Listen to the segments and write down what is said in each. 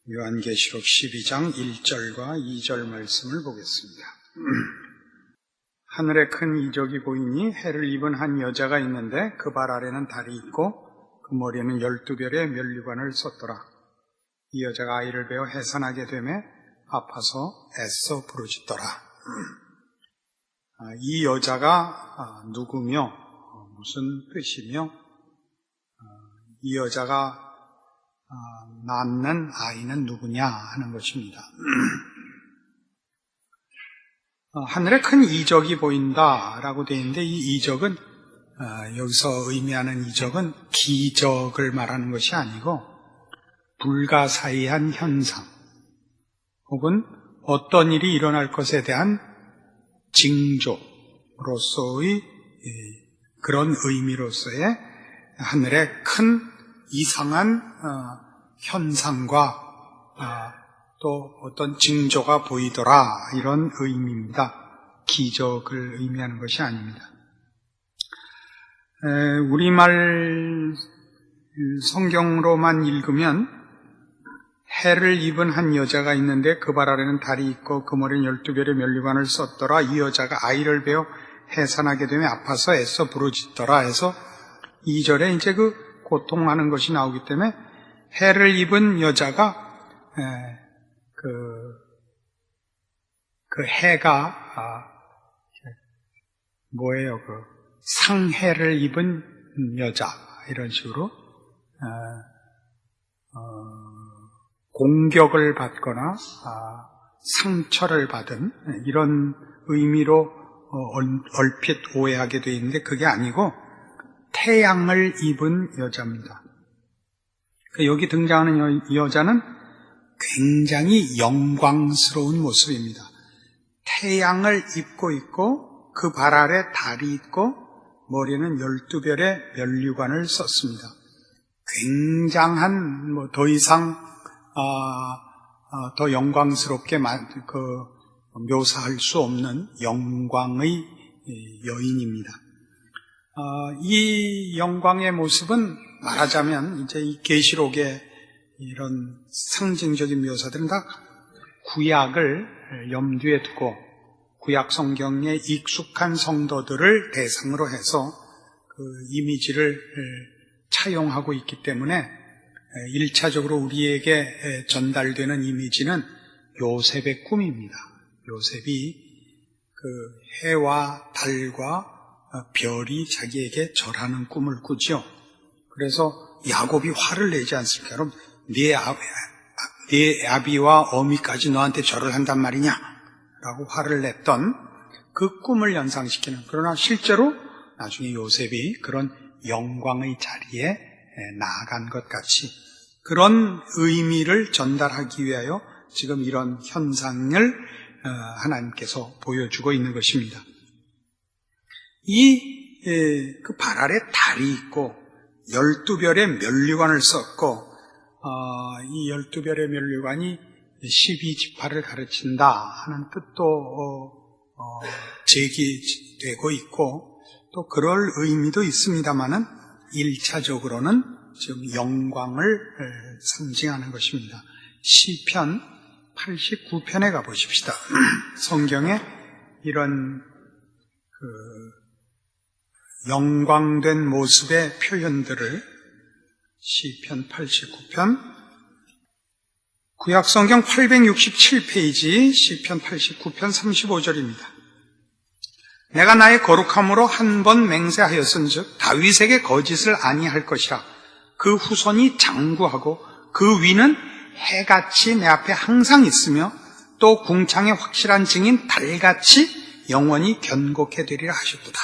요한계시록 12장 1절과 2절 말씀을 보겠습니다. 하늘에 큰 이적이 보이니 해를 입은 한 여자가 있는데 그 발 아래는 달이 있고 그 머리에는 12별의 면류관을 썼더라. 이 여자가 아이를 베어 해산하게 되매 아파서 애써 부르짖더라. 이 여자가 누구며 무슨 뜻이며 이 여자가 낳는 아이는 누구냐 하는 것입니다. 하늘에 큰 이적이 보인다라고 되어 있는데 이 이적은 여기서 의미하는 이적은 기적을 말하는 것이 아니고 불가사의한 현상 혹은 어떤 일이 일어날 것에 대한 징조로서의 그런 의미로서의 하늘에 큰 이상한 현상과 또 어떤 징조가 보이더라 이런 의미입니다. 기적을 의미하는 것이 아닙니다. 우리말 성경으로만 읽으면 해를 입은 한 여자가 있는데 그 발 아래는 달이 있고 그 머리는 12별의 면류관을 썼더라. 이 여자가 아이를 베어 해산하게 되면 아파서 애써 부르짖더라 해서 2절에 이제 그 고통하는 것이 나오기 때문에 해를 입은 여자가 그 해가 뭐예요? 그 상해를 입은 여자 이런 식으로 공격을 받거나 상처를 받은 이런 의미로 얼핏 오해하게 되어 있는데 그게 아니고 태양을 입은 여자입니다. 여기 등장하는 여자는 굉장히 영광스러운 모습입니다. 태양을 입고 있고 그 발 아래 달이 있고 머리는 12별의 면류관을 썼습니다. 굉장한 더 이상 더 영광스럽게 묘사할 수 없는 영광의 여인입니다. 이 영광의 모습은 말하자면 이제 이 계시록의 이런 상징적인 묘사들은 다 구약을 염두에 두고 구약 성경에 익숙한 성도들을 대상으로 해서 그 이미지를 차용하고 있기 때문에 1차적으로 우리에게 전달되는 이미지는 요셉의 꿈입니다. 요셉이 그 해와 달과 별이 자기에게 절하는 꿈을 꾸죠. 그래서 야곱이 화를 내지 않습니까? 그럼 네 아비와 어미까지 너한테 절을 한단 말이냐? 라고 화를 냈던 그 꿈을 연상시키는, 그러나 실제로 나중에 요셉이 그런 영광의 자리에 나아간 것 같이 그런 의미를 전달하기 위하여 지금 이런 현상을 하나님께서 보여주고 있는 것입니다. 그 발 아래 달이 있고 12별의 면류관을 썼고 이 12별의 면류관이 12지파를 가르친다 하는 뜻도 제기되고 있고 또 그럴 의미도 있습니다만은 1차적으로는 지금 영광을 상징하는 것입니다. 시편 89편에 가보십시다. 성경에 이런 영광된 모습의 표현들을 시편 89편 구약성경 867페이지 시편 89편 35절입니다. 내가 나의 거룩함으로 한 번 맹세하였은즉 다윗에게 거짓을 아니할 것이라. 그 후손이 장구하고 그 위는 해같이 내 앞에 항상 있으며 또 궁창의 확실한 증인 달같이 영원히 견고케 되리라 하셨도다.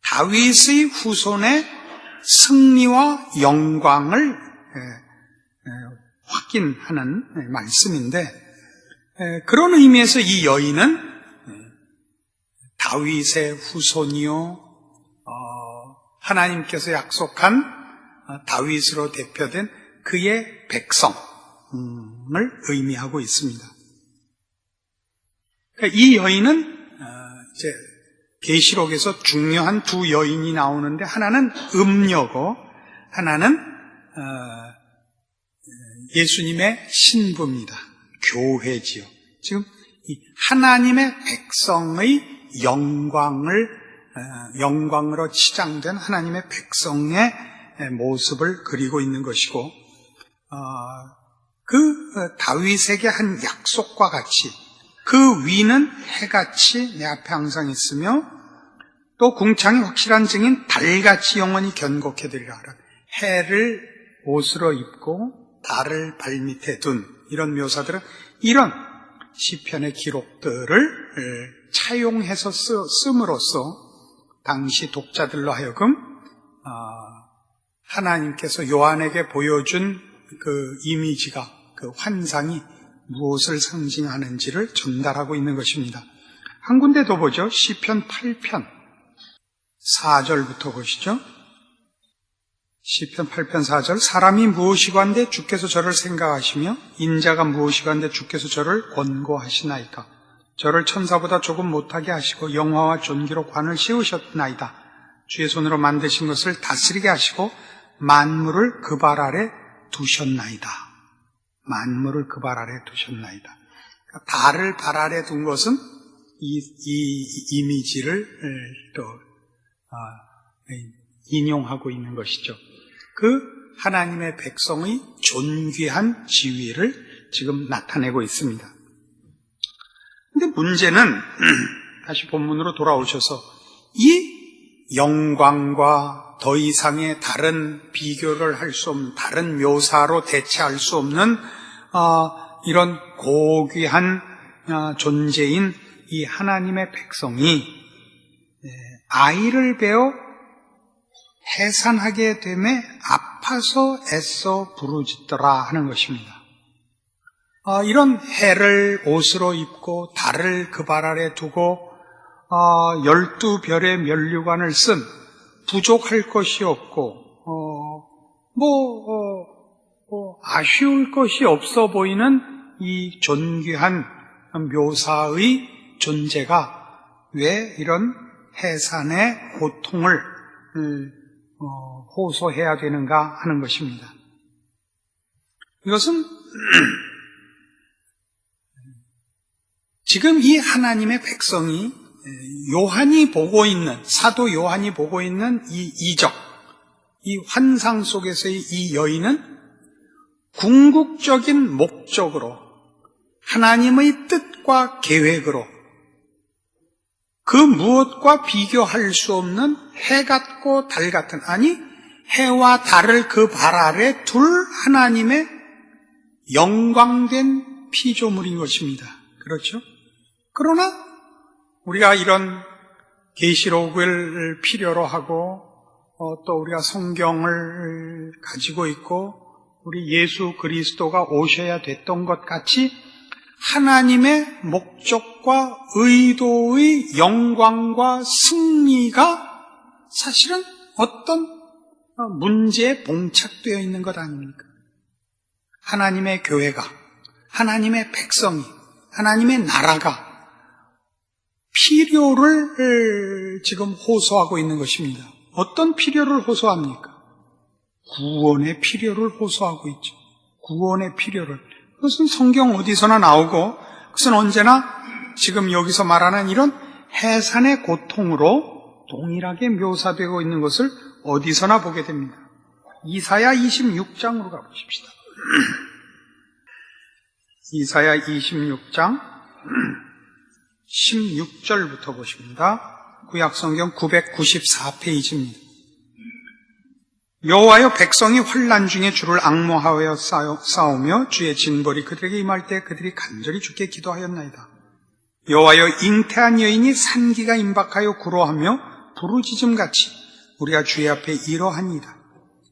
다윗의 후손의 승리와 영광을 확인하는 말씀인데 그런 의미에서 이 여인은 다윗의 후손이요 하나님께서 약속한 다윗으로 대표된 그의 백성을 의미하고 있습니다. 그러니까 이 여인은 이제 계시록에서 중요한 두 여인이 나오는데 하나는 음녀고 하나는 예수님의 신부입니다. 교회지요. 지금 이 하나님의 백성의 영광으로 치장된 하나님의 백성의 모습을 그리고 있는 것이고, 그 다윗에게 한 약속과 같이 그 위는 해같이 내 앞에 항상 있으며 또 궁창이 확실한 증인 달같이 영원히 견고케 되리라. 해를 옷으로 입고 달을 발밑에 둔 이런 묘사들은 이런 시편의 기록들을 차용해서 씀으로써 당시 독자들로 하여금 하나님께서 요한에게 보여준 그 이미지가, 그 환상이 무엇을 상징하는지를 전달하고 있는 것입니다. 한 군데 더 보죠. 시편 8편 4절부터 보시죠. 시편 8편 4절. 사람이 무엇이관데 주께서 저를 생각하시며 인자가 무엇이관데 주께서 저를 권고하시나이까. 저를 천사보다 조금 못하게 하시고 영화와 존귀로 관을 씌우셨나이다. 주의 손으로 만드신 것을 다스리게 하시고 만물을 그 발 아래 두셨나이다. 만물을 그 발 아래 두셨나이다. 달을 발 아래 둔 것은 이 이미지를 또 인용하고 있는 것이죠. 그 하나님의 백성의 존귀한 지위를 지금 나타내고 있습니다. 근데 문제는 다시 본문으로 돌아오셔서 이 영광과 더 이상의 다른 비교를 할 수 없는, 다른 묘사로 대체할 수 없는 이런 고귀한 존재인 이 하나님의 백성이 아이를 베어 해산하게 됨에 아파서 애써 부르짖더라 하는 것입니다. 이런 해를 옷으로 입고 달을 그 발 아래 두고 12별의 면류관을 쓴 부족할 것이 없고 아쉬울 것이 없어 보이는 이 존귀한 묘사의 존재가 왜 이런 해산의 고통을 호소해야 되는가 하는 것입니다. 이것은 지금 이 하나님의 백성이 요한이 보고 있는, 사도 요한이 보고 있는 이 이적, 이 환상 속에서의 이 여인은 궁극적인 목적으로 하나님의 뜻과 계획으로 그 무엇과 비교할 수 없는 해 같고 달 같은, 아니 해와 달을 그 발 아래 둘 하나님의 영광된 피조물인 것입니다. 그렇죠? 그러나 우리가 이런 계시록을 필요로 하고 또 우리가 성경을 가지고 있고 우리 예수 그리스도가 오셔야 됐던 것 같이 하나님의 목적과 의도의 영광과 승리가 사실은 어떤 문제에 봉착되어 있는 것 아닙니까? 하나님의 교회가, 하나님의 백성이, 하나님의 나라가 필요를 지금 호소하고 있는 것입니다. 어떤 필요를 호소합니까? 구원의 필요를 호소하고 있죠. 구원의 필요를. 그것은 성경 어디서나 나오고 그것은 언제나 지금 여기서 말하는 이런 해산의 고통으로 동일하게 묘사되고 있는 것을 어디서나 보게 됩니다. 이사야 26장으로 가보십시다. 이사야 26장 16절부터 보십니다. 구약성경 994페이지입니다. 여호와여, 백성이 환난 중에 주를 앙모하여 싸우며 주의 징벌이 그들에게 임할 때 그들이 간절히 주께 기도하였나이다. 여호와여, 잉태한 여인이 산기가 임박하여 구로하며 부르짖음같이 우리가 주의 앞에 이러하니이다.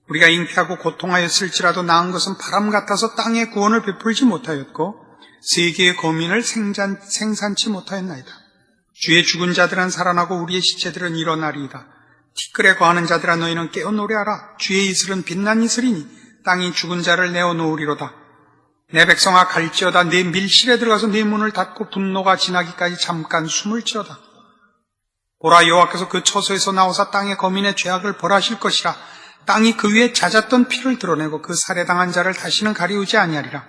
우리가 잉태하고 고통하였을지라도 낳은 것은 바람 같아서 땅에 구원을 베풀지 못하였고 세계의 거민을 생산치 못하였나이다. 주의 죽은 자들은 살아나고 우리의 시체들은 일어나리이다. 티끌에 거하는 자들아, 너희는 깨어 노래하라. 주의 이슬은 빛난 이슬이니 땅이 죽은 자를 내어놓으리로다. 내 백성아, 갈지어다. 내 밀실에 들어가서 내 문을 닫고 분노가 지나기까지 잠깐 숨을 치어다. 보라, 여호와께서 그 처소에서 나오사 땅의 거민의 죄악을 벌하실 것이라. 땅이 그 위에 잦았던 피를 드러내고 그 살해당한 자를 다시는 가리우지 아니하리라.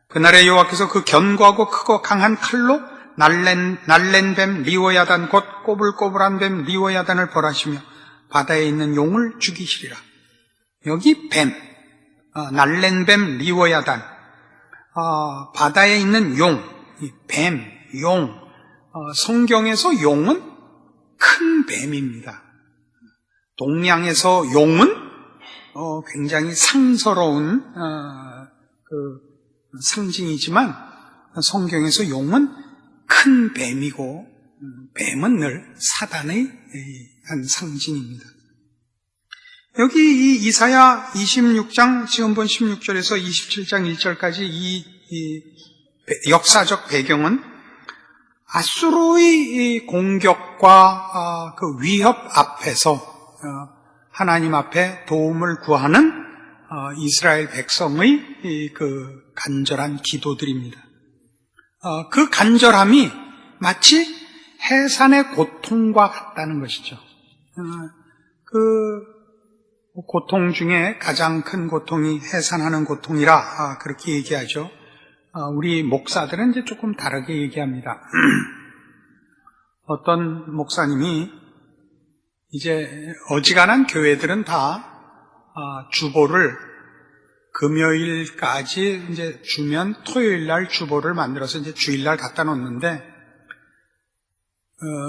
그날에 여호와께서 그 견고하고 크고 강한 칼로 날랜 뱀 리워야단 곧 꼬불꼬불한 뱀 리워야단을 벌하시며 바다에 있는 용을 죽이시리라. 여기 뱀, 날랜 뱀 리워야단, 바다에 있는 용, 뱀, 용, 성경에서 용은 큰 뱀입니다. 동양에서 용은 굉장히 상스러운 상징이지만 성경에서 용은 큰 뱀이고 뱀은 늘 사단의 한 상징입니다. 여기 이 이사야 26장 지금 본 16절에서 27장 1절까지 이 역사적 배경은 아수르의 공격과 그 위협 앞에서 하나님 앞에 도움을 구하는 이스라엘 백성의 그 간절한 기도들입니다. 그 간절함이 마치 해산의 고통과 같다는 것이죠. 그 고통 중에 가장 큰 고통이 해산하는 고통이라 그렇게 얘기하죠. 우리 목사들은 이제 조금 다르게 얘기합니다. 어떤 목사님이 이제 어지간한 교회들은 다 주보를 금요일까지 이제 주면 토요일날 주보를 만들어서 이제 주일날 갖다 놓는데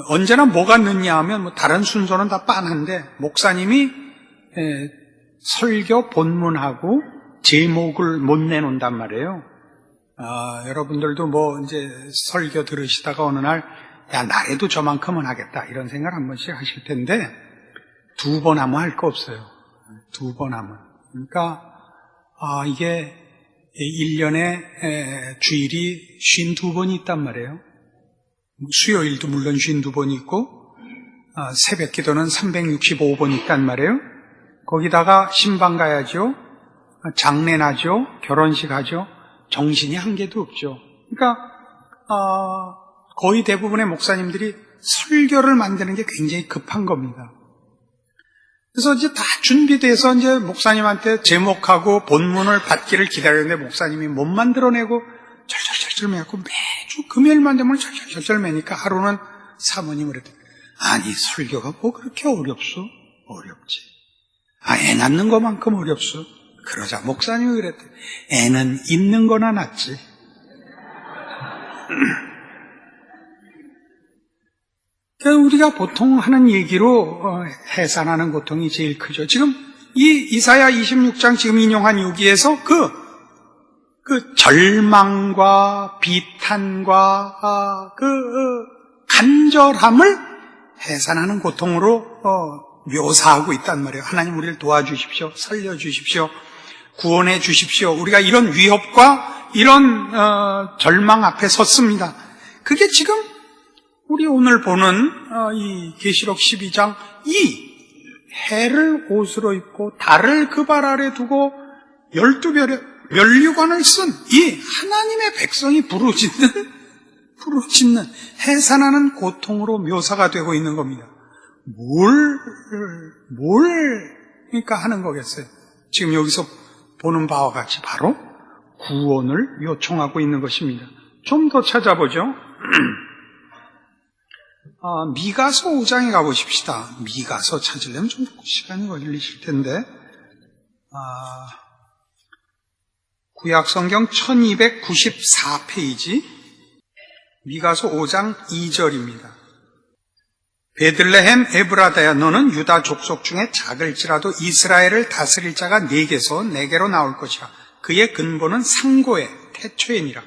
언제나 뭐가 늦냐 하면 뭐 다른 순서는 다 빤한데 목사님이 설교 본문하고 제목을 못 내놓는단 말이에요. 여러분들도 뭐 이제 설교 들으시다가 어느 날 야 나래도 저만큼은 하겠다 이런 생각을 한 번씩 하실 텐데 2번 하면 할 거 없어요. 2번 하면. 그러니까 이게 1년에 주일이 52번이 있단 말이에요. 수요일도 물론 52번이 있고 새벽 기도는 365번 있단 말이에요. 거기다가 신방 가야죠. 장례 나죠. 결혼식 하죠. 정신이 한 개도 없죠. 그러니까 거의 대부분의 목사님들이 설교를 만드는 게 굉장히 급한 겁니다. 그래서 이제 다 준비돼서 이제 목사님한테 제목하고 본문을 받기를 기다리는데 목사님이 못 만들어내고 절절절절 매고 매주 금요일만 되면 절절절절 매니까 하루는 사모님을 했더니 아니 설교가 뭐 그렇게 어렵소? 어렵지. 애 낳는 것만큼 어렵소? 그러자 목사님이 그랬더니 애는 있는 거나 낫지. 우리가 보통 하는 얘기로 해산하는 고통이 제일 크죠. 지금 이 이사야 26장 지금 인용한 여기에서 그 절망과 비탄과 그 간절함을 해산하는 고통으로 묘사하고 있단 말이에요. 하나님 우리를 도와주십시오. 살려주십시오. 구원해 주십시오. 우리가 이런 위협과 이런 절망 앞에 섰습니다. 그게 지금 우리 오늘 보는 이 계시록 12장 이 해를 옷으로 입고 달을 그 발 아래 두고 12별의 면류관을 쓴 이 하나님의 백성이 부르짖는 해산하는 고통으로 묘사가 되고 있는 겁니다. 그러니까 하는 거겠어요. 지금 여기서 보는 바와 같이 바로 구원을 요청하고 있는 것입니다. 좀 더 찾아보죠. 미가서 5장에 가보십시다. 미가서 찾으려면 좀 시간이 걸리실 텐데, 구약성경 1294페이지, 미가서 5장 2절입니다. 베들레헴 에브라다야 너는 유다 족속 중에 작을지라도 이스라엘을 다스릴 자가 네게서 네게로 나올 것이라. 그의 근본은 상고의 태초에니라.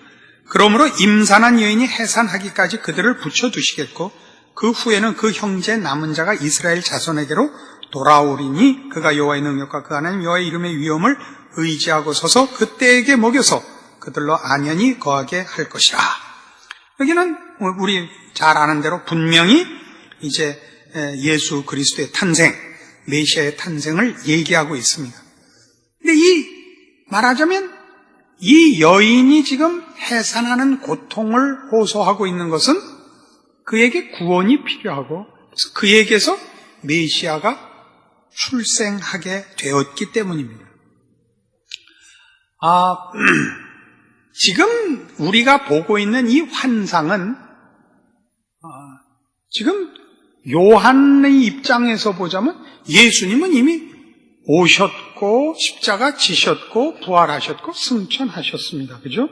그러므로 임산한 여인이 해산하기까지 그들을 붙여두시겠고 그 후에는 그 형제 남은 자가 이스라엘 자손에게로 돌아오리니 그가 여호와의 능력과 그 하나님 여호와의 이름의 위엄을 의지하고 서서 그때에게 먹여서 그들로 안연히 거하게 할 것이라. 여기는 우리 잘 아는 대로 분명히 이제 예수 그리스도의 탄생, 메시아의 탄생을 얘기하고 있습니다. 근데 말하자면 이 여인이 지금 해산하는 고통을 호소하고 있는 것은 그에게 구원이 필요하고 그래서 그에게서 메시아가 출생하게 되었기 때문입니다. 지금 우리가 보고 있는 이 환상은 지금 요한의 입장에서 보자면 예수님은 이미 오셨고 십자가 지셨고 부활하셨고 승천하셨습니다. 그죠?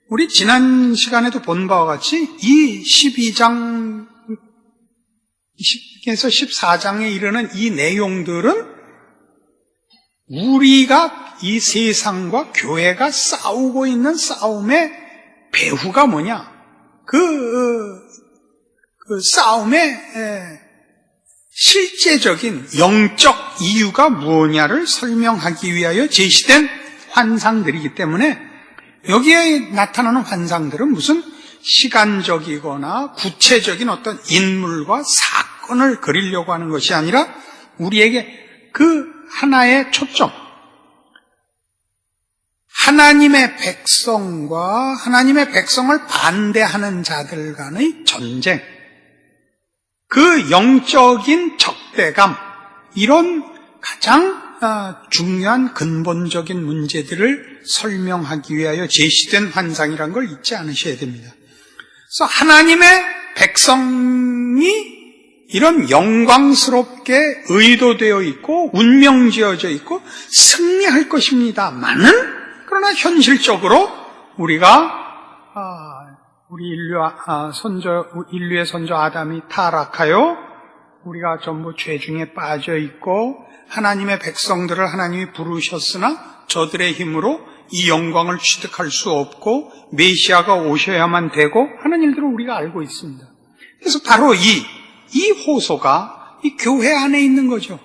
우리 지난 시간에도 본 바와 같이 이 12장에서 14장에 이르는 이 내용들은 우리가 이 세상과 교회가 싸우고 있는 싸움의 배후가 뭐냐? 그 싸움의 실제적인 영적 이유가 무엇냐를 설명하기 위하여 제시된 환상들이기 때문에 여기에 나타나는 환상들은 무슨 시간적이거나 구체적인 어떤 인물과 사건을 그리려고 하는 것이 아니라 우리에게 그 하나의 초점, 하나님의 백성과 하나님의 백성을 반대하는 자들 간의 전쟁, 그 영적인 적대감, 이런 가장 중요한 근본적인 문제들을 설명하기 위하여 제시된 환상이라는 걸 잊지 않으셔야 됩니다. 그래서 하나님의 백성이 이런 영광스럽게 의도되어 있고 운명지어져 있고 승리할 것입니다만은, 그러나 현실적으로 우리가 우리 인류의 선조 아담이 타락하여 우리가 전부 죄 중에 빠져 있고 하나님의 백성들을 하나님이 부르셨으나 저들의 힘으로 이 영광을 취득할 수 없고 메시아가 오셔야만 되고 하는 일들을 우리가 알고 있습니다. 그래서 바로 이 호소가 이 교회 안에 있는 거죠.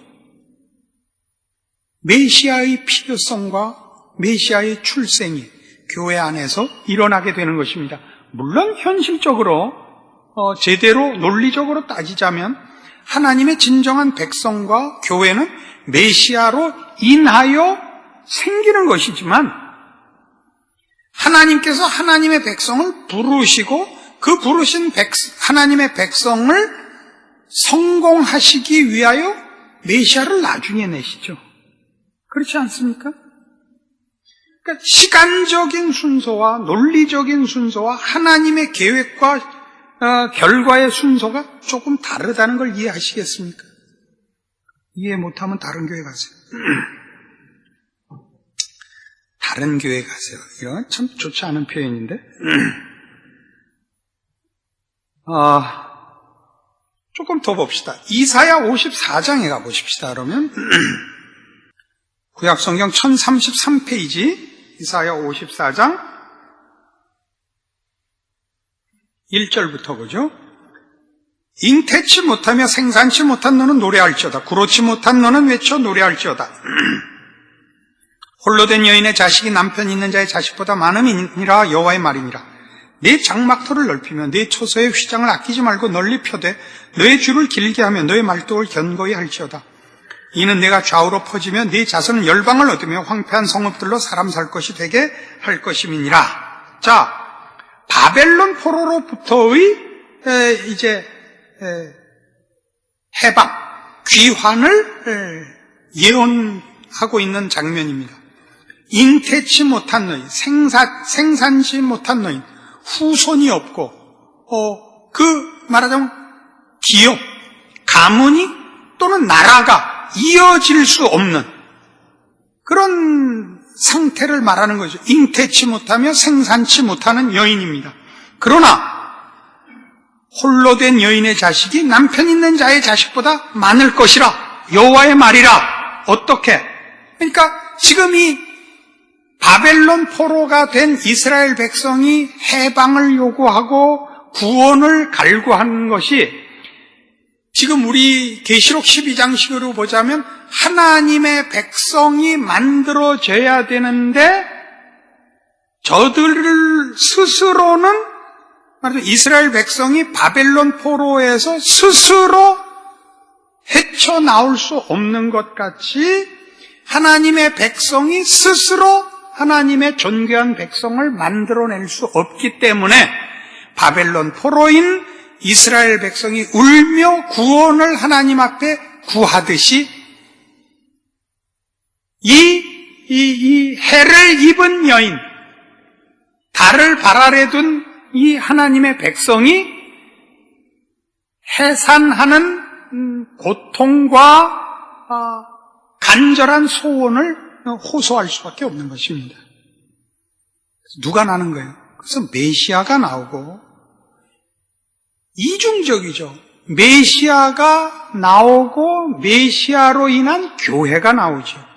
메시아의 필요성과 메시아의 출생이 교회 안에서 일어나게 되는 것입니다. 물론 현실적으로 제대로 논리적으로 따지자면 하나님의 진정한 백성과 교회는 메시아로 인하여 생기는 것이지만 하나님께서 하나님의 백성을 부르시고 그 부르신 하나님의 백성을 성공하시기 위하여 메시아를 나중에 내시죠. 그렇지 않습니까? 그러니까 시간적인 순서와 논리적인 순서와 하나님의 계획과 결과의 순서가 조금 다르다는 걸 이해하시겠습니까? 이해 못하면 다른 교회 가세요. 다른 교회 가세요. 이런 참 좋지 않은 표현인데. 조금 더 봅시다. 이사야 54장에 가보십시다. 그러면 구약성경 1033페이지 이사야 54장 1절부터 그죠? 잉태치 못하며 생산치 못한 너는 노래할지어다. 구로치 못한 너는 외쳐 노래할지어다. 홀로 된 여인의 자식이 남편 있는 자의 자식보다 많음이니라 여호와의 말이니라. 내 장막터를 넓히며 내 처소의 휘장을 아끼지 말고 널리 펴되 너의 줄을 길게 하며 너의 말뚝을 견고히 할지어다. 이는 내가 좌우로 퍼지며 네 자손은 열방을 얻으며 황폐한 성읍들로 사람 살 것이 되게 할 것임이니라. 자, 바벨론 포로로부터의 해방, 귀환을 예언하고 있는 장면입니다. 잉태치 못한 너희, 생산치 못한 너희, 후손이 없고, 말하자면 기업, 가문이 또는 나라가 이어질 수 없는 그런 상태를 말하는 거죠. 잉태치 못하며 생산치 못하는 여인입니다. 그러나 홀로 된 여인의 자식이 남편 있는 자의 자식보다 많을 것이라 여호와의 말이라. 어떻게? 그러니까 지금 이 바벨론 포로가 된 이스라엘 백성이 해방을 요구하고 구원을 갈구하는 것이 지금 우리 계시록 12장식으로 보자면 하나님의 백성이 만들어져야 되는데 저들 스스로는 말하자면 이스라엘 백성이 바벨론 포로에서 스스로 헤쳐나올 수 없는 것 같이 하나님의 백성이 스스로 하나님의 존귀한 백성을 만들어낼 수 없기 때문에 바벨론 포로인 이스라엘 백성이 울며 구원을 하나님 앞에 구하듯이 이 해를 입은 여인, 달을 발 아래 둔 이 하나님의 백성이 해산하는 고통과 간절한 소원을 호소할 수밖에 없는 것입니다. 누가 나는 거예요? 그래서 메시아가 나오고, 이중적이죠. 메시아가 나오고 메시아로 인한 교회가 나오죠.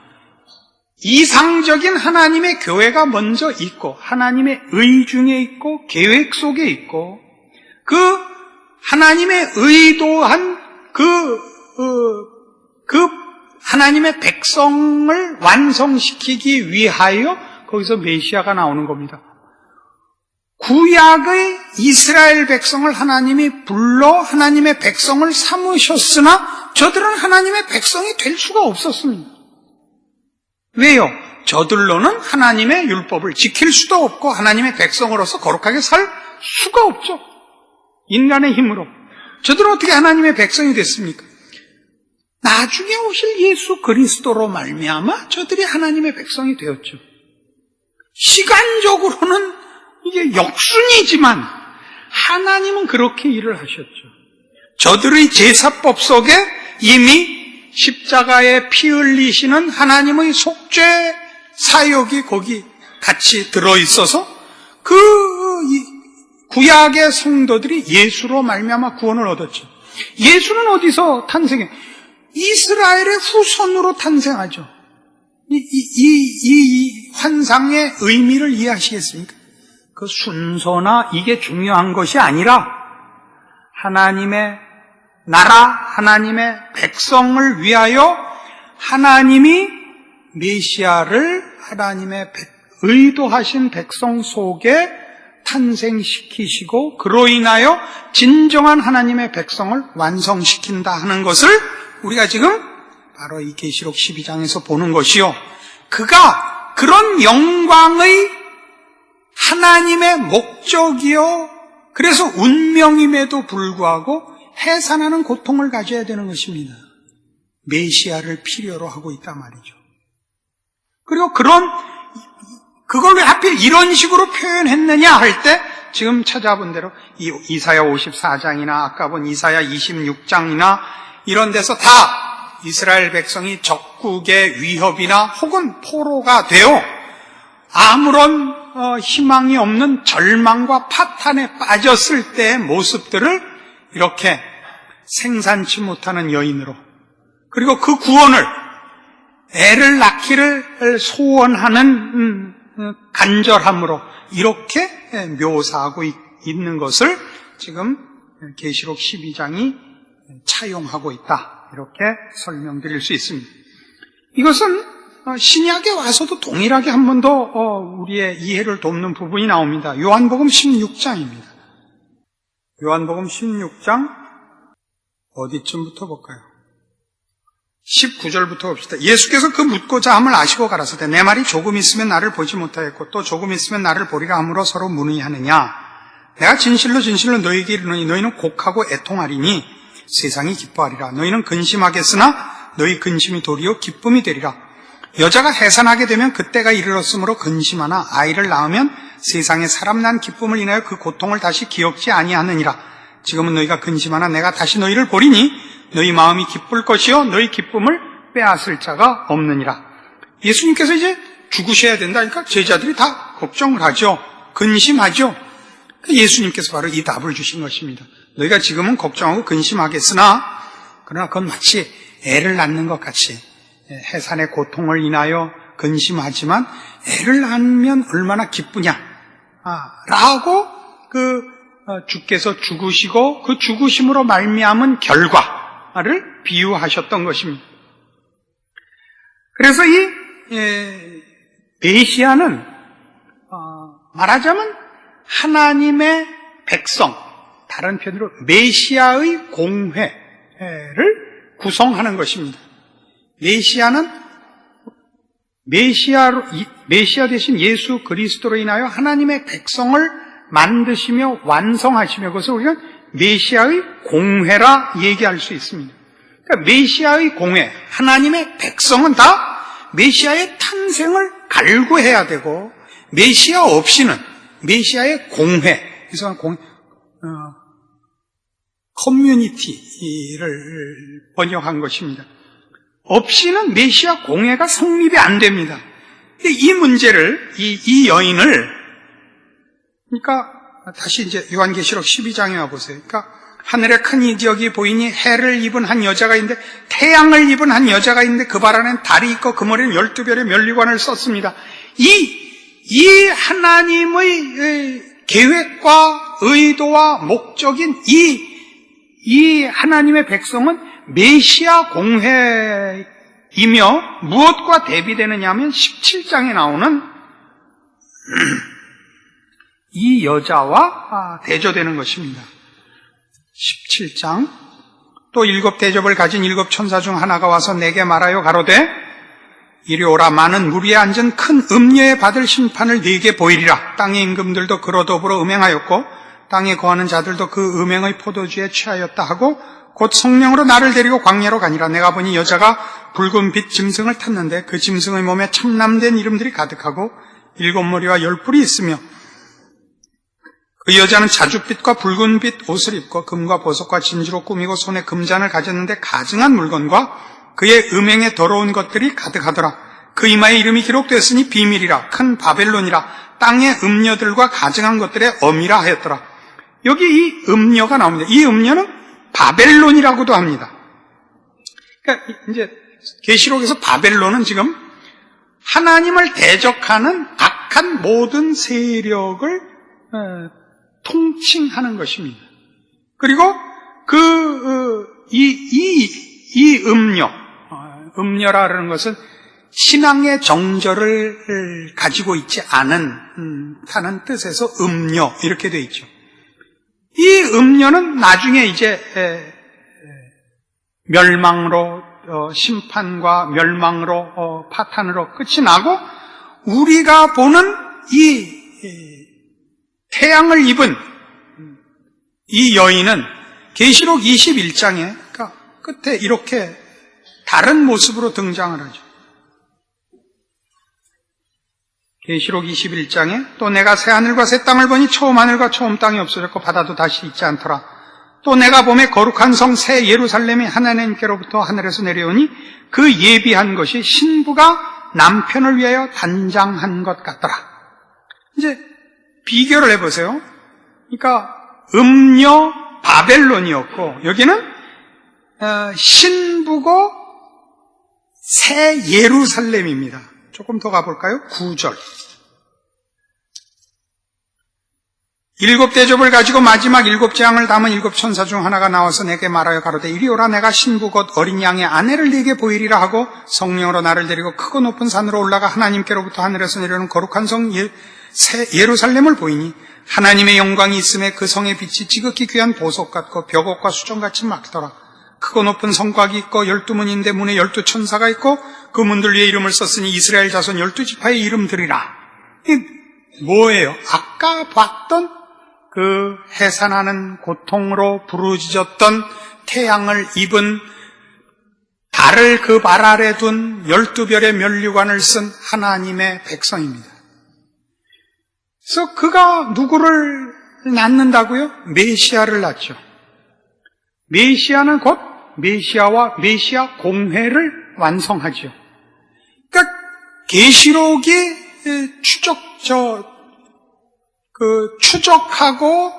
이상적인 하나님의 교회가 먼저 있고, 하나님의 의 중에 있고, 계획 속에 있고, 그 하나님의 의도한 그 하나님의 백성을 완성시키기 위하여 거기서 메시아가 나오는 겁니다. 구약의 이스라엘 백성을 하나님이 불러 하나님의 백성을 삼으셨으나 저들은 하나님의 백성이 될 수가 없었습니다. 왜요? 저들로는 하나님의 율법을 지킬 수도 없고 하나님의 백성으로서 거룩하게 살 수가 없죠. 인간의 힘으로. 저들은 어떻게 하나님의 백성이 됐습니까? 나중에 오실 예수 그리스도로 말미암아 저들이 하나님의 백성이 되었죠. 시간적으로는 이게 역순이지만 하나님은 그렇게 일을 하셨죠. 저들의 제사법 속에 이미 십자가에 피 흘리시는 하나님의 속죄 사역이 거기 같이 들어있어서 그 구약의 성도들이 예수로 말미암아 구원을 얻었죠. 예수는 어디서 탄생해? 이스라엘의 후손으로 탄생하죠. 이 환상의 의미를 이해하시겠습니까? 그 순서나 이게 중요한 것이 아니라 하나님의 나라, 하나님의 백성을 위하여 하나님이 메시아를 하나님의 의도하신 백성 속에 탄생시키시고 그로 인하여 진정한 하나님의 백성을 완성시킨다 하는 것을 우리가 지금 바로 이 계시록 12장에서 보는 것이요. 그가 그런 영광의 하나님의 목적이요. 그래서 운명임에도 불구하고 해산하는 고통을 가져야 되는 것입니다. 메시아를 필요로 하고 있단 말이죠. 그리고 그걸 왜 하필 이런 식으로 표현했느냐 할 때 지금 찾아본 대로 이사야 54장이나 아까 본 이사야 26장이나 이런 데서 다 이스라엘 백성이 적국의 위협이나 혹은 포로가 되어 아무런 희망이 없는 절망과 파탄에 빠졌을 때의 모습들을 이렇게 생산치 못하는 여인으로, 그리고 그 구원을 애를 낳기를 소원하는 간절함으로 이렇게 묘사하고 있는 것을 지금 계시록 12장이 차용하고 있다, 이렇게 설명드릴 수 있습니다. 이것은 신약에 와서도 동일하게 한 번 더 우리의 이해를 돕는 부분이 나옵니다. 요한복음 16장입니다. 요한복음 16장 어디쯤부터 볼까요? 19절부터 봅시다. 예수께서 그 묻고자 함을 아시고 가라사대 내 말이 조금 있으면 나를 보지 못하겠고 또 조금 있으면 나를 보리라 함으로 서로 문의하느냐. 내가 진실로 진실로 너희에게 이르노니 너희는 곡하고 애통하리니 세상이 기뻐하리라. 너희는 근심하겠으나 너희 근심이 도리어 기쁨이 되리라. 여자가 해산하게 되면 그때가 이르렀으므로 근심하나 아이를 낳으면 세상에 사람 난 기쁨을 인하여 그 고통을 다시 기억지 아니하느니라. 지금은 너희가 근심하나 내가 다시 너희를 보리니 너희 마음이 기쁠 것이요 너희 기쁨을 빼앗을 자가 없느니라. 예수님께서 이제 죽으셔야 된다니까 제자들이 다 걱정을 하죠. 근심하죠. 예수님께서 바로 이 답을 주신 것입니다. 너희가 지금은 걱정하고 근심하겠으나 그러나 그건 마치 애를 낳는 것 같이 해산의 고통을 인하여 근심하지만 애를 낳으면 얼마나 기쁘냐 라고 주께서 죽으시고 그 죽으심으로 말미암은 결과를 비유하셨던 것입니다. 그래서 이 메시아는 말하자면 하나님의 백성, 다른 표현으로 메시아의 공회를 구성하는 것입니다. 메시아는 메시아 대신 예수 그리스도로 인하여 하나님의 백성을 만드시며 완성하시며 그것을 우리는 메시아의 공회라 얘기할 수 있습니다. 그러니까 메시아의 공회, 하나님의 백성은 다 메시아의 탄생을 갈구해야 되고, 메시아 없이는 메시아의 공회, 그래서 커뮤니티를 번역한 것입니다. 없이는 메시아 공회가 성립이 안 됩니다. 이 문제를, 이 여인을, 그러니까 다시 이제 요한계시록 12장에 와보세요. 그러니까 하늘에 큰 이적이 보이니 해를 입은 한 여자가 있는데, 태양을 입은 한 여자가 있는데 그 발 안에는 달이 있고 그 머리는 12별의 면류관을 썼습니다. 이 하나님의 계획과 의도와 목적인 이 하나님의 백성은 메시아 공회이며 무엇과 대비되느냐 하면 17장에 나오는 이 여자와 대조되는 것입니다. 17장, 또 7 대접을 가진 7 천사 중 하나가 와서 내게 말하여 가로되 이리 오라. 많은 무리에 앉은 큰 음녀에 받을 심판을 네게 보이리라. 땅의 임금들도 그로 더불어 음행하였고 땅에 거하는 자들도 그 음행의 포도주에 취하였다 하고 곧 성령으로 나를 데리고 광야로 가니라. 내가 보니 여자가 붉은 빛 짐승을 탔는데 그 짐승의 몸에 참남된 이름들이 가득하고 7 머리와 10뿔이 있으며 그 여자는 자줏빛과 붉은빛 옷을 입고 금과 보석과 진주로 꾸미고 손에 금잔을 가졌는데 가증한 물건과 그의 음행에 더러운 것들이 가득하더라. 그 이마에 이름이 기록되었으니 비밀이라, 큰 바벨론이라, 땅의 음녀들과 가증한 것들의 엄이라 하였더라. 여기 이 음녀가 나옵니다. 이 음녀는 바벨론이라고도 합니다. 그러니까 이제 계시록에서 바벨론은 지금 하나님을 대적하는 악한 모든 세력을 통칭하는 것입니다. 그리고 이 음녀라는 것은 신앙의 정절을 가지고 있지 않다는 뜻에서 음녀 이렇게 되어 있죠. 이 음녀는 나중에 이제 멸망으로 심판과 멸망으로 파탄으로 끝이 나고 우리가 보는 이 태양을 입은 이 여인은 계시록 21장에 그러니까 끝에 이렇게 다른 모습으로 등장을 하죠. 계시록 21장에 또 내가 새 하늘과 새 땅을 보니 처음 하늘과 처음 땅이 없어졌고 바다도 다시 있지 않더라. 또 내가 봄에 거룩한 성 새 예루살렘이 하나님께로부터 하늘에서 내려오니 그 예비한 것이 신부가 남편을 위하여 단장한 것 같더라. 이제 비교를 해보세요. 그러니까 음녀 바벨론이었고 여기는 신부고 새 예루살렘입니다. 조금 더 가볼까요? 9절. 7 대접을 가지고 마지막 7 재앙을 담은 7 천사 중 하나가 나와서 내게 말하여 가로되 이리 오라. 내가 신부 곧 어린 양의 아내를 네게 보이리라 하고 성령으로 나를 데리고 크고 높은 산으로 올라가 하나님께로부터 하늘에서 내려오는 거룩한 성 새 예루살렘을 보이니 하나님의 영광이 있음에 그 성의 빛이 지극히 귀한 보석 같고 벽옥과 수정같이 막더라. 크고 높은 성곽이 있고 12문인데 문에 12 천사가 있고 그 문들 위에 이름을 썼으니 이스라엘 자손 12지파의 이름들이라. 이게 뭐예요? 아까 봤던 그 해산하는 고통으로 부르짖었던 태양을 입은 달을 그 발 아래 둔 12별의 면류관을 쓴 하나님의 백성입니다. 그래서 그가 누구를 낳는다고요? 메시아를 낳죠. 메시아는 곧 메시아와 메시아 공회를 완성하죠. 그러니까 계시록이 추적하고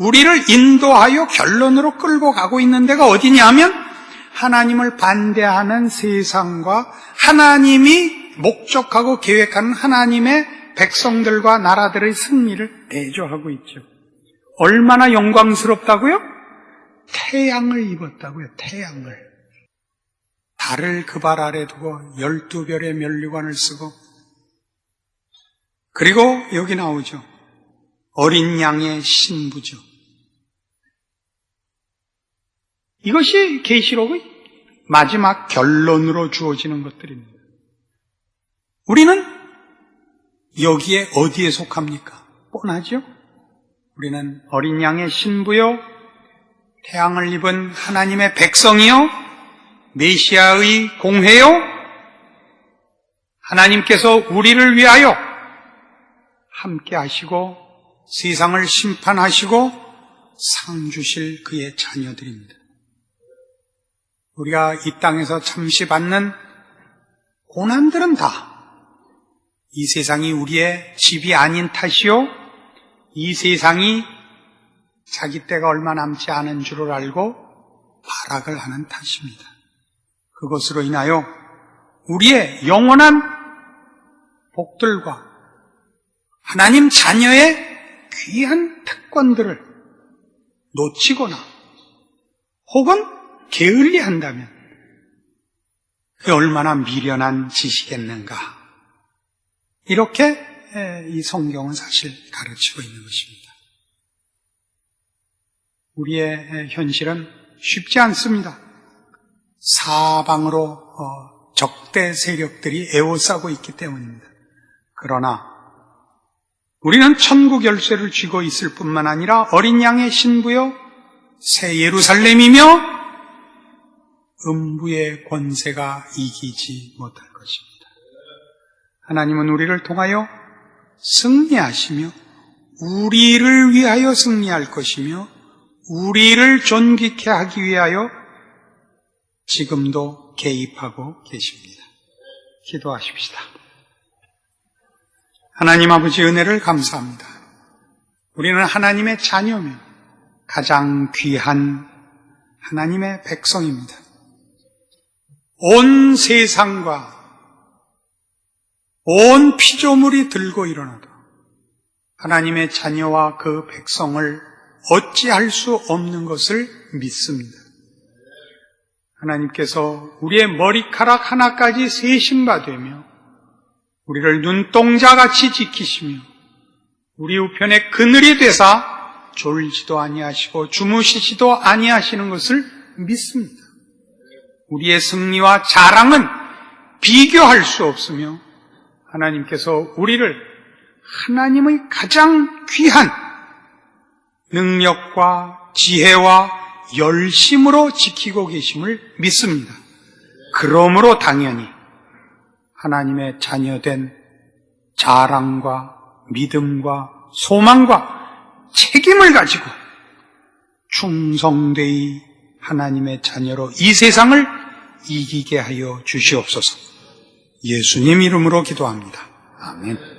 우리를 인도하여 결론으로 끌고 가고 있는 데가 어디냐 하면 하나님을 반대하는 세상과 하나님이 목적하고 계획하는 하나님의 백성들과 나라들의 승리를 대조하고 있죠. 얼마나 영광스럽다고요? 태양을 입었다고요. 태양을. 달을 그 발 아래 두고 12별의 면류관을 쓰고 그리고 여기 나오죠. 어린 양의 신부죠. 이것이 계시록의 마지막 결론으로 주어지는 것들입니다. 우리는 여기에 어디에 속합니까? 뻔하죠? 우리는 어린 양의 신부요, 태양을 입은 하나님의 백성이요, 메시아의 공회요, 하나님께서 우리를 위하여 함께 하시고 세상을 심판하시고 상 주실 그의 자녀들입니다. 우리가 이 땅에서 잠시 받는 고난들은 다 이 세상이 우리의 집이 아닌 탓이요, 이 세상이 자기 때가 얼마 남지 않은 줄을 알고 발악을 하는 탓입니다. 그것으로 인하여 우리의 영원한 복들과 하나님 자녀의 귀한 특권들을 놓치거나 혹은 게을리한다면 그게 얼마나 미련한 짓이겠는가. 이렇게 이 성경은 사실 가르치고 있는 것입니다. 우리의 현실은 쉽지 않습니다. 사방으로 적대 세력들이 에워싸고 있기 때문입니다. 그러나 우리는 천국 열쇠를 쥐고 있을 뿐만 아니라 어린 양의 신부여 새 예루살렘이며 음부의 권세가 이기지 못할 것입니다. 하나님은 우리를 통하여 승리하시며 우리를 위하여 승리할 것이며 우리를 존귀케 하기 위하여 지금도 개입하고 계십니다. 기도하십시다. 하나님 아버지 은혜를 감사합니다. 우리는 하나님의 자녀며 가장 귀한 하나님의 백성입니다. 온 세상과 온 피조물이 들고 일어나도 하나님의 자녀와 그 백성을 어찌할 수 없는 것을 믿습니다. 하나님께서 우리의 머리카락 하나까지 세심바 되며 우리를 눈동자같이 지키시며 우리 우편에 그늘이 되사 졸지도 아니하시고 주무시지도 아니하시는 것을 믿습니다. 우리의 승리와 자랑은 비교할 수 없으며 하나님께서 우리를 하나님의 가장 귀한 능력과 지혜와 열심으로 지키고 계심을 믿습니다. 그러므로 당연히 하나님의 자녀된 자랑과 믿음과 소망과 책임을 가지고 충성되이 하나님의 자녀로 이 세상을 이기게 하여 주시옵소서. 예수님 이름으로 기도합니다. 아멘.